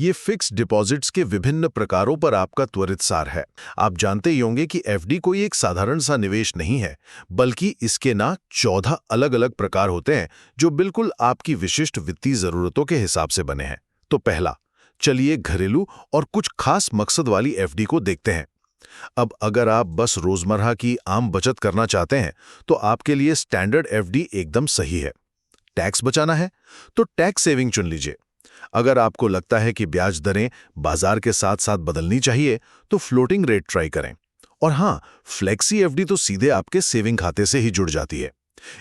ये fix deposits के विभिन्न प्रकारों पर आपका त्वरित सार है। आप जानते ही होंगे कि एफडी कोई एक साधारण सा निवेश नहीं है, बल्कि इसके ना 14 अलग-अलग प्रकार होते हैं जो बिल्कुल आपकी विशिष्ट वित्तीय जरूरतों के हिसाब से बने हैं। तो पहला, चलिए घरेलू और कुछ खास मकसद वाली एफडी को देखते हैं। अब अगर आप बस रोजमर्रा की आम बचत करना चाहते हैं, तो आपके लिए स्टैंडर्ड एफडी एकदम सही है। टैक्स बचाना है तो टैक्स सेविंग चुन लीजिए। अगर आपको लगता है कि ब्याज दरें बाजार के साथ साथ बदलनी चाहिए, तो फ्लोटिंग रेट ट्राई करें। और हाँ, फ्लेक्सी एफडी तो सीधे आपके सेविंग खाते से ही जुड़ जाती है।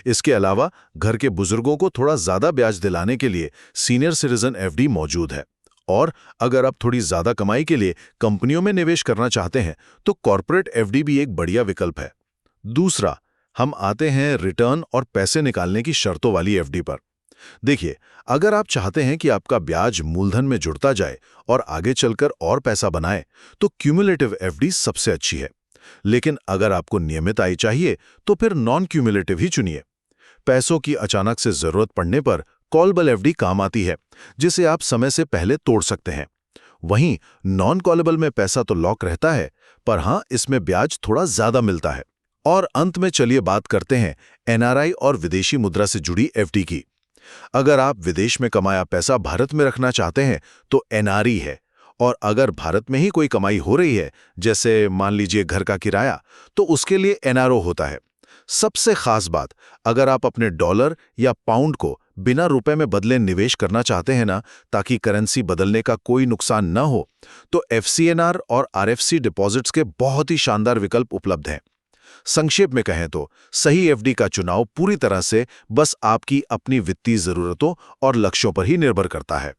इसके अलावा घर के बुजुर्गों को थोड़ा ज्यादा ब्याज दिलाने के लिए सीनियर सिटीजन एफडी मौजूद है। और अगर आप थोड़ी ज्यादा कमाई के लिए कंपनियों में निवेश करना चाहते हैं, तो कॉर्पोरेट एफडी भी एक बढ़िया विकल्प है। दूसरा, हम आते हैं रिटर्न और पैसे निकालने की शर्तों वाली एफडी पर। देखिए, अगर आप चाहते हैं कि आपका ब्याज मूलधन में जुड़ता जाए और आगे चलकर और पैसा बनाए, तो क्यूमुलेटिव एफडी सबसे अच्छी है। लेकिन अगर आपको नियमित आय चाहिए, तो फिर नॉन क्यूमुलेटिव ही चुनिए। पैसों की अचानक से जरूरत पड़ने पर कॉलेबल एफडी काम आती है, जिसे आप समय से पहले तोड़ सकते हैं। वहीं नॉन कॉलेबल में पैसा तो लॉक रहता है, पर हाँ, इसमें ब्याज थोड़ा ज्यादा मिलता है। और अंत में चलिए बात करते हैं एनआरआई और विदेशी मुद्रा से जुड़ी एफडी की। अगर आप विदेश में कमाया पैसा भारत में रखना चाहते हैं, तो एनआरई है। और अगर भारत में ही कोई कमाई हो रही है, जैसे मान लीजिए घर का किराया, तो उसके लिए एनआरओ होता है। सबसे खास बात, अगर आप अपने डॉलर या पाउंड को बिना रुपए में बदले निवेश करना चाहते हैं ना, ताकि करेंसी बदलने का कोई नुकसान न हो, तो एफसीएनआर और आरएफसी डिपॉजिट्स के बहुत ही शानदार विकल्प उपलब्ध हैं। संक्षेप में कहें तो सही एफडी का चुनाव पूरी तरह से बस आपकी अपनी वित्तीय जरूरतों और लक्ष्यों पर ही निर्भर करता है।